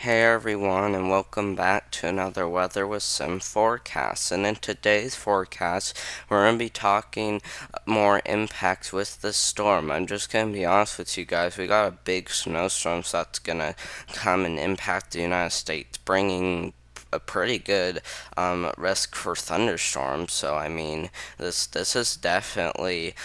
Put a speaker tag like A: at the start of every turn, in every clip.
A: Hey everyone, and welcome back to another Weather with Sim forecast. And in today's forecast, we're going to be talking more impacts with the storm. I'm just going to be honest with you guys. We got a big snowstorm that's going to come and impact the United States, bringing a pretty good risk for thunderstorms. So I mean, this is definitely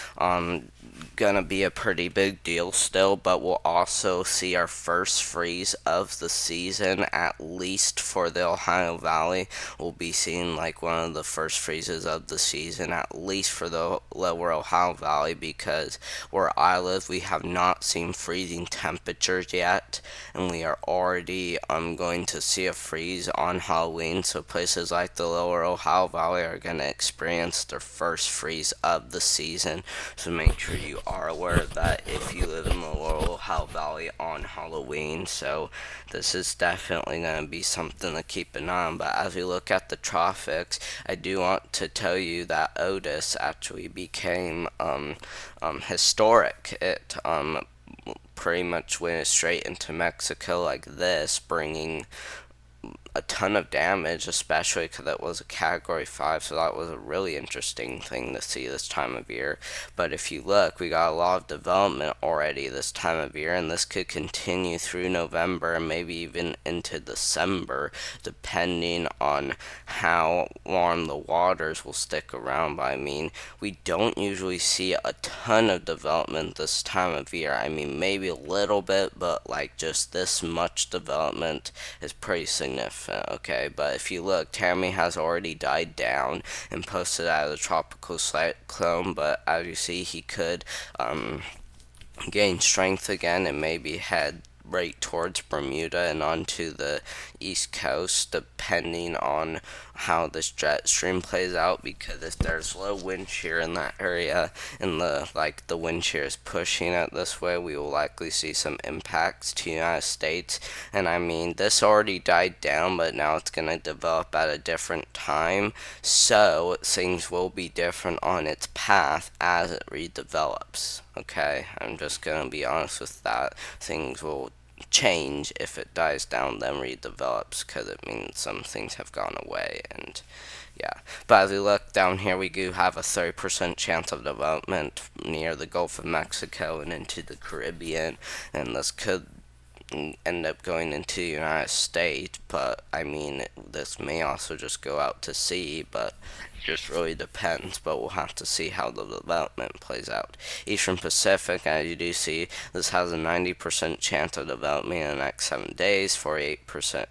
A: gonna be a pretty big deal still, but we'll also see our first freeze of the season, at least for the Ohio Valley. We'll be seeing like one of the first freezes of the season, at least for the lower Ohio Valley, because where I live, we have not seen freezing temperatures yet, and we are already going to see a freeze on Halloween. So places like the lower Ohio Valley are going to experience their first freeze of the season. So make sure you are aware of that if you live in the lower Ohio Valley on Halloween. So this is definitely going to be something to keep an eye on. But as we look at the tropics, I do want to tell you that Otis actually became historic. It pretty much went straight into Mexico like this, bringing a ton of damage, especially because it was a Category 5, so that was a really interesting thing to see this time of year. But if you look, we got a lot of development already this time of year, and this could continue through November and maybe even into December, depending on how warm the waters will stick around. But I mean, we don't usually see a ton of development this time of year. I mean, maybe a little bit, but like just this much development is pretty significant. Okay, but if you look, Tammy has already died down and posted out of the tropical cyclone, but as you see, he could gain strength again and maybe head right towards Bermuda and onto the east coast, depending on how this jet stream plays out. Because if there's low wind shear in that area and the wind shear is pushing it this way, we will likely see some impacts to the United States. And I mean, this already died down, but now it's gonna develop at a different time, so things will be different on its path as it redevelops. Okay, I'm just gonna be honest with that. Things will change if it dies down then redevelops, because it means some things have gone away. And yeah, but as we look down here, we do have a 30% chance of development near the Gulf of Mexico and into the Caribbean, and this could end up going into the United States. But I mean, this may also just go out to sea, but just really depends. But we'll have to see how the development plays out. Eastern Pacific, as you do see, this has a 90% chance of development in the next 7 days, 48%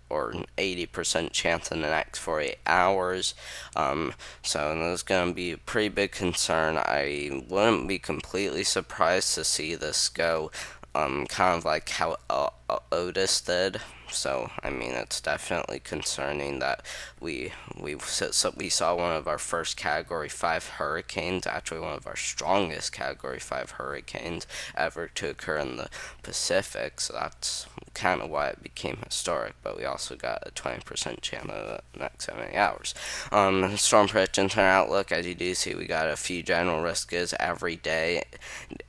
A: or an 80% chance in the next 48 hours. So there's going to be a pretty big concern. I wouldn't be completely surprised to see this go kind of like how Otis did. So I mean, it's definitely concerning that we saw one of our first Category 5 hurricanes, actually one of our strongest Category 5 hurricanes ever to occur in the Pacific. So that's kind of why it became historic. But we also got a 20% chance of the next 70 hours. Storm predictions and outlook, as you do see, we got a few general risks every day,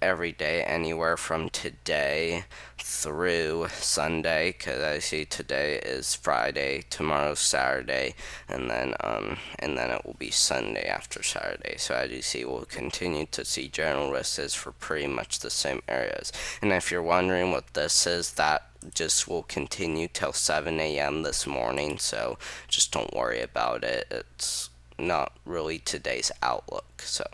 A: anywhere from today through Sunday, because I see today is Friday, tomorrow's Saturday, and then it will be Sunday after Saturday. So as you see, we'll continue to see general risks for pretty much the same areas. And if you're wondering what this is, that just will continue till 7 a.m. this morning, so just don't worry about it. It's not really today's outlook. So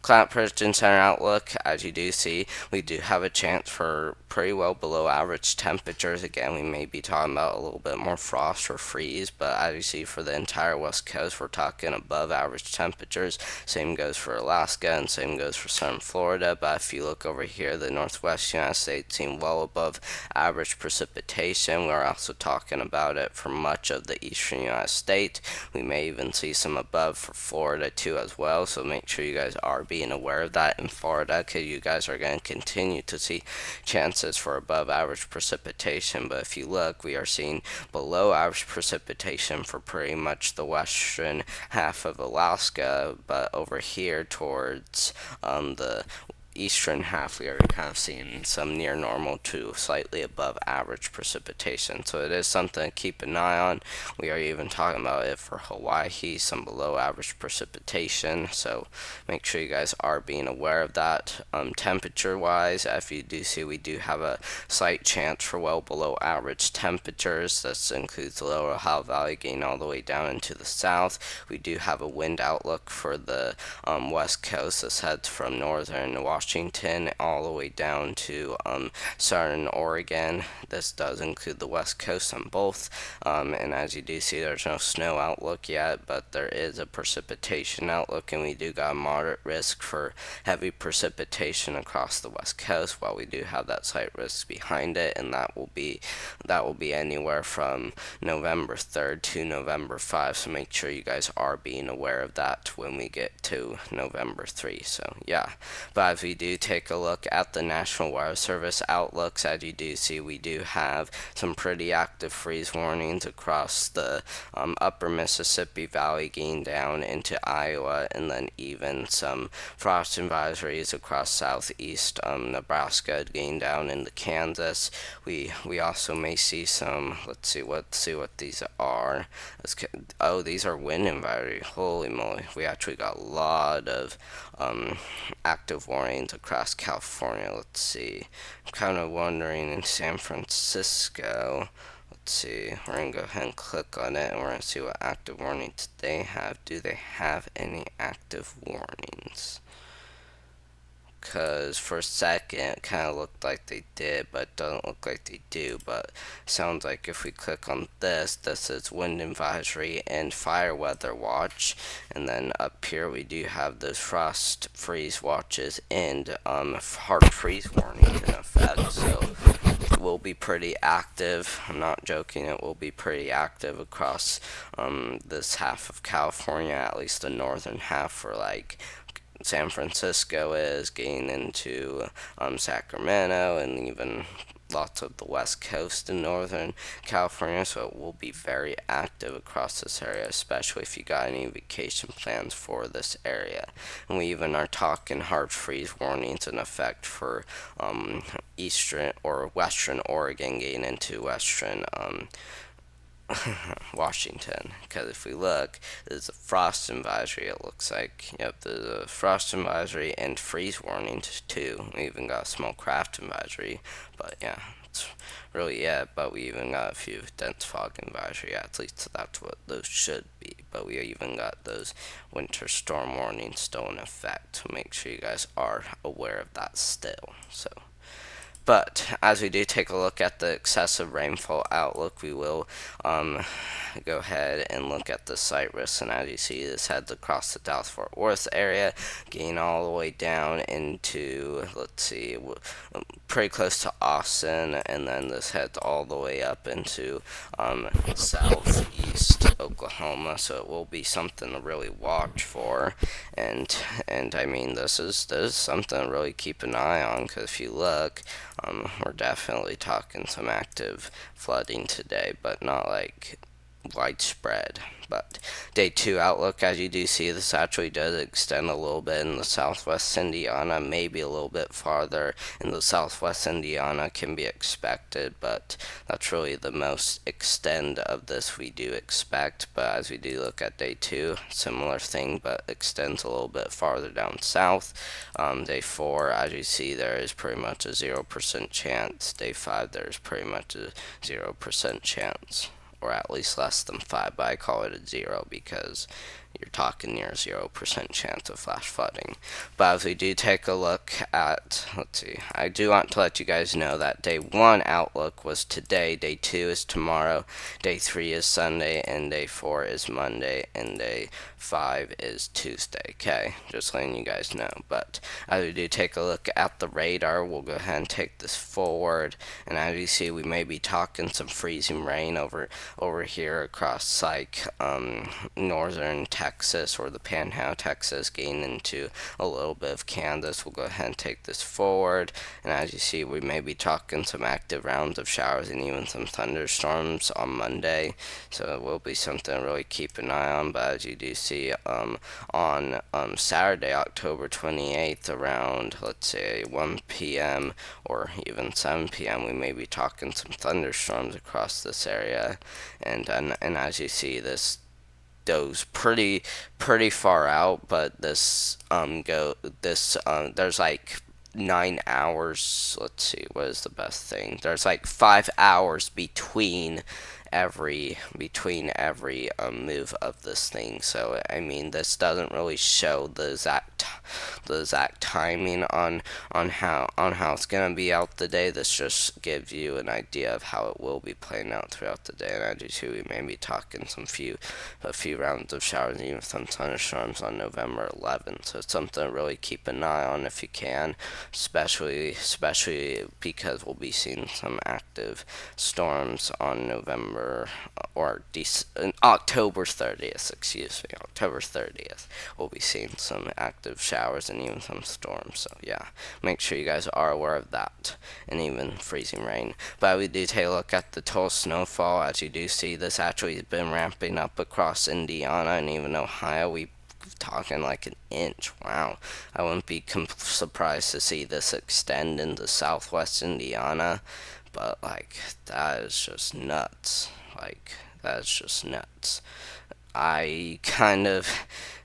A: Climate Prediction Center outlook, as you do see, we do have a chance for pretty well below average temperatures. Again, we may be talking about a little bit more frost or freeze, but as you see, for the entire west coast, we're talking above average temperatures. Same goes for Alaska, and same goes for southern Florida. But if you look over here, the northwest United States seem well above average precipitation. We're also talking about it for much of the eastern United States. We may even see some above for Florida too as well, so make sure you guys are being aware of that in Florida, because you guys are going to continue to see chances for above average precipitation. But if you look, we are seeing below average precipitation for pretty much the western half of Alaska, but over here towards the eastern half, we are kind of seeing some near normal to slightly above average precipitation. So it is something to keep an eye on. We are even talking about it for Hawaii, some below average precipitation. So make sure you guys are being aware of that. Temperature wise, if you do see, we do have a slight chance for well below average temperatures. This includes the lower Ohio Valley getting all the way down into the south. We do have a wind outlook for the west coast. This heads from northern Washington all the way down to southern Oregon. This does include the west coast on both. And as you do see, there's no snow outlook yet, but there is a precipitation outlook, and we do got a moderate risk for heavy precipitation across the west coast, while we do have that slight risk behind it, and that will be anywhere from November 3rd to November 5. So make sure you guys are being aware of that when we get to November 3. So yeah, but as we do take a look at the National Weather Service outlooks, as you do see, we do have some pretty active freeze warnings across the upper Mississippi Valley getting down into Iowa, and then even some frost advisories across southeast Nebraska getting down into Kansas. We also may see some. Let's see what these are. Oh, these are wind advisory. Holy moly! We actually got a lot of active warnings across California. Let's see. I'm kind of wondering in San Francisco. Let's see. We're gonna go ahead and click on it, and we're gonna see what active warnings they have. Do they have any active warnings? Because for a second it kind of looked like they did, but it doesn't look like they do. But sounds like if we click on this is wind advisory and fire weather watch, and then up here we do have those frost freeze watches and hard freeze warnings in effect. So it will be pretty active. I'm not joking, it will be pretty active across this half of California, at least the northern half, for like San Francisco is, getting into Sacramento, and even lots of the west coast in northern California. So it will be very active across this area, especially if you got any vacation plans for this area. And we even are talking hard freeze warnings in effect for eastern or western Oregon getting into western Washington, because if we look, there's a frost advisory. It looks like, yep, there's a frost advisory and freeze warnings too. We even got a small craft advisory, but yeah, it's really it. But we even got a few dense fog advisory, at least that's what those should be. But we even got those winter storm warnings still in effect. So make sure you guys are aware of that still. So. But as we do take a look at the excessive rainfall outlook, we will go ahead and look at the site risks. And as you see, this heads across the Dallas-Fort Worth area, getting all the way down into, let's see, pretty close to Austin, and then this heads all the way up into southeast Oklahoma. So it will be something to really watch for. And I mean, this is something to really keep an eye on, because if you look, we're definitely talking some active flooding today, but not like widespread. But day 2 outlook, as you do see, this actually does extend a little bit in the southwest Indiana, maybe a little bit farther in the southwest Indiana can be expected, but that's really the most extend of this we do expect. But as we do look at day 2, similar thing, but extends a little bit farther down south. Day 4, as you see, there is pretty much a 0% chance. Day 5, there's pretty much a 0% chance, or at least less than 5, but I call it a 0 because you're talking near 0% chance of flash flooding. But as we do take a look at, let's see, I do want to let you guys know that day 1 outlook was today, day 2 is tomorrow, day 3 is Sunday, and day 4 is Monday, and day 5 is Tuesday. Okay, just letting you guys know. But as we do take a look at the radar, we'll go ahead and take this forward, and as you see, we may be talking some freezing rain over here across like northern Texas Texas or the Panhandle, Texas, getting into a little bit of Kansas. We'll go ahead and take this forward. And as you see, we may be talking some active rounds of showers and even some thunderstorms on Monday. So it will be something to really keep an eye on. But as you do see, on Saturday, October 28th, around, let's say, 1 p.m. or even 7 p.m., we may be talking some thunderstorms across this area. And as you see, this goes pretty far out, but there's like 9 hours. Let's see, what is the best thing? There's like 5 hours between every move of this thing. So I mean, this doesn't really show the exact timing on how it's gonna be out the day. This just gives you an idea of how it will be playing out throughout the day. And I do too. We may be talking a few rounds of showers and even some thunderstorms on November 11th. So it's something to really keep an eye on if you can, especially because we'll be seeing some active storms on October 30th. Excuse me, October 30th. We'll be seeing some active showers and even some storms. So yeah, make sure you guys are aware of that, and even freezing rain. But we do take a look at the total snowfall. As you do see, this actually has been ramping up across Indiana and even Ohio. We talking like an inch. Wow, I wouldn't be surprised to see this extend into southwest Indiana, but like that is just nuts. Like that's just nuts. I kind of,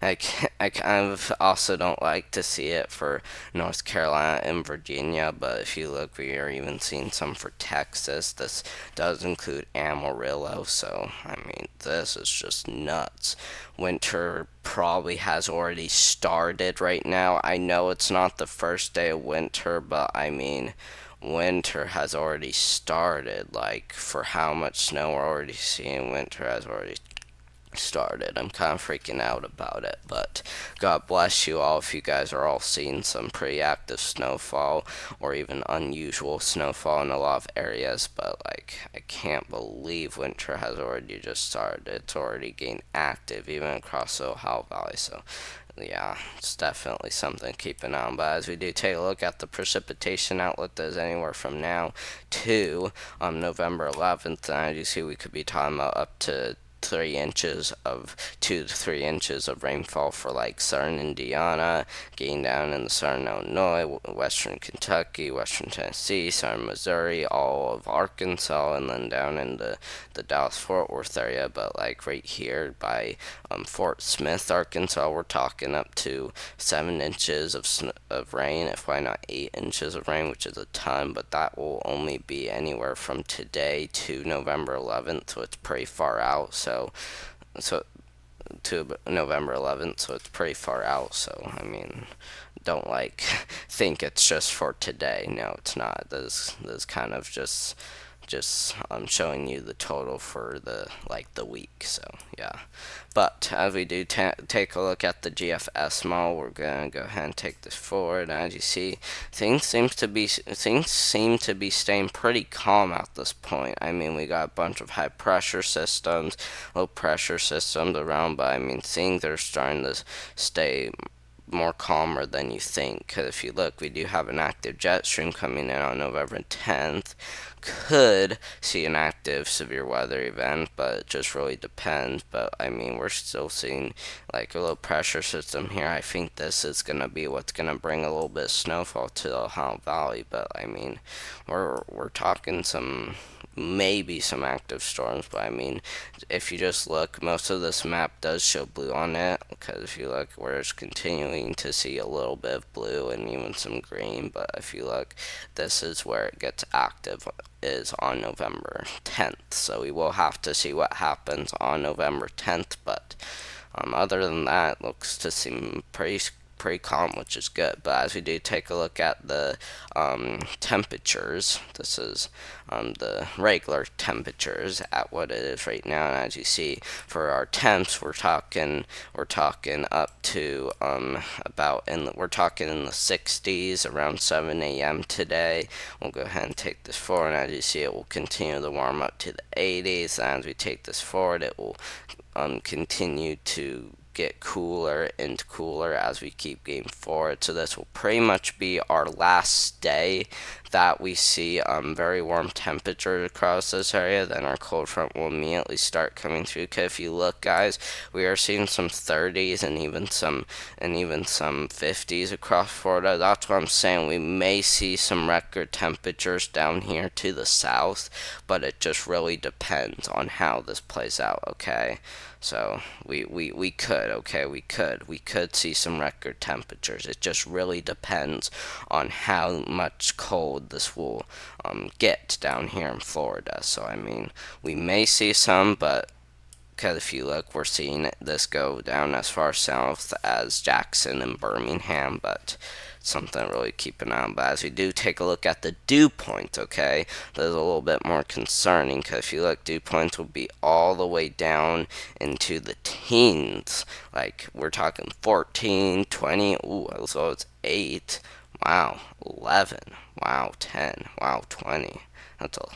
A: I kind of also don't like to see it for North Carolina and Virginia, but if you look, we are even seeing some for Texas. This does include Amarillo, so I mean, this is just nuts. Winter probably has already started right now. I know it's not the first day of winter, but I mean, winter has already started. Like, for how much snow we're already seeing, winter has already started. I'm kind of freaking out about it, but God bless you all if you guys are all seeing some pretty active snowfall or even unusual snowfall in a lot of areas. But like, I can't believe winter has already just started. It's already getting active even across the Ohio Valley. So yeah, it's definitely something to keep an eye on. But as we do take a look at the precipitation outlook, that is anywhere from now to November 11th, and as you see, we could be talking about up to 2 to 3 inches of rainfall for like southern Indiana, getting down in the southern Illinois, western Kentucky, western Tennessee, southern Missouri, all of Arkansas, and then down in the Dallas Fort Worth area. But like right here by Fort Smith, Arkansas, we're talking up to 7 inches of rain, if why not 8 inches of rain, which is a ton. But that will only be anywhere from today to November 11th, so it's pretty far out. So to November 11th, so it's pretty far out. So I mean, don't like think it's just for today. No, it's not. This kind of just showing you the total for the week. So yeah, but as we do take a look at the GFS model, we're gonna go ahead and take this forward. As you see, things seem to be staying pretty calm at this point. I mean, we got a bunch of high pressure systems, low pressure systems around, but I mean, things are starting to stay more calmer than you think. Because if you look, we do have an active jet stream coming in on November 10th. Could see an active severe weather event, but it just really depends. But I mean, we're still seeing like a low pressure system here. I think this is gonna be what's gonna bring a little bit of snowfall to the Ohio Valley. But I mean, we're talking maybe some active storms, but I mean, if you just look, most of this map does show blue on it, because if you look, we're just continuing to see a little bit of blue and even some green. But if you look, this is where it gets active, is on November 10th, so we will have to see what happens on November 10th. But other than that, it looks to seem pretty calm, which is good. But as we do take a look at the temperatures, this is the regular temperatures at what it is right now. And as you see, for our temps, we're talking up to we're talking in the 60s around 7 a.m. today. We'll go ahead and take this forward, and as you see, it will continue to warm up to the 80s. And as we take this forward, it will continue to get cooler and cooler as we keep getting forward. So this will pretty much be our last day that we see very warm temperatures across this area. Then our cold front will immediately start coming through. Cause if you look, guys, we are seeing some 30s and even some 50s across Florida. That's what I'm saying. We may see some record temperatures down here to the south, but it just really depends on how this plays out. Okay. So we could, okay, we could see some record temperatures. It just really depends on how much cold this will get down here in Florida. So I mean, we may see some, but because if you look, we're seeing this go down as far south as Jackson and Birmingham, but something to really keep an eye on. But as we do take a look at the dew point, okay, that is a little bit more concerning, because if you look, dew points will be all the way down into the teens. Like, we're talking 14, 20, ooh, so it's 8, wow, 11, wow, 10, wow, 20. That's a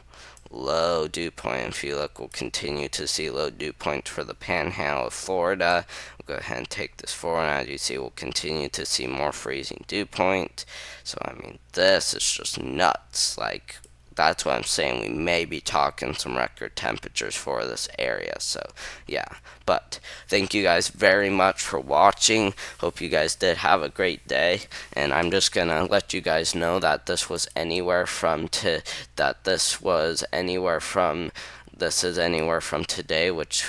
A: low dew point. If you look, we'll continue to see low dew points for the panhandle of Florida. We'll go ahead and take this forward. As you see, we'll continue to see more freezing dew point. So, I mean, this is just nuts. Like, that's what I'm saying. We may be talking some record temperatures for this area. So, yeah. But thank you guys very much for watching. Hope you guys did have a great day. And I'm just gonna let you guys know that this was anywhere from this is anywhere from today, which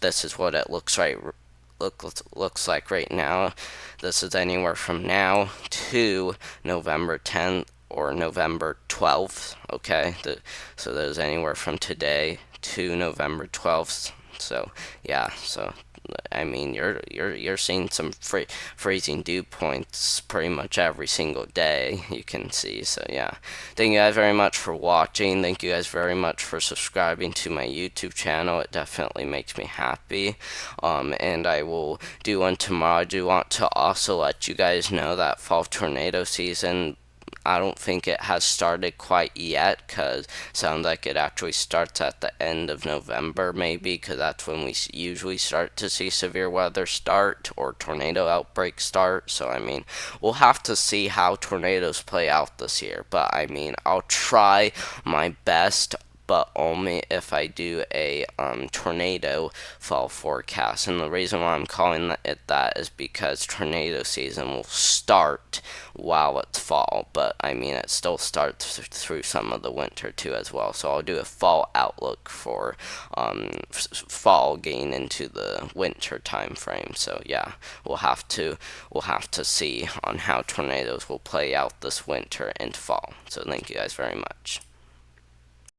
A: this is what it looks like right now. This is anywhere from now to November 10th or November 12th. Okay, so there's anywhere from today to November 12th. So yeah, so I mean, you're seeing some freezing dew points pretty much every single day. You can see. So yeah, thank you guys very much for watching. Thank you guys very much for subscribing to my YouTube channel. It definitely makes me happy. And I will do one tomorrow. I do want to also let you guys know that fall tornado season, I don't think it has started quite yet, because sounds like it actually starts at the end of November, maybe, because that's when we usually start to see severe weather start or tornado outbreaks start. So I mean, we'll have to see how tornadoes play out this year, but I mean, I'll try my best, but only if I do a tornado fall forecast. And the reason why I'm calling it that is because tornado season will start while it's fall, but I mean, it still starts through some of the winter too as well. So I'll do a fall outlook for fall getting into the winter time frame. So yeah, we'll have to see on how tornadoes will play out this winter and fall. So thank you guys very much.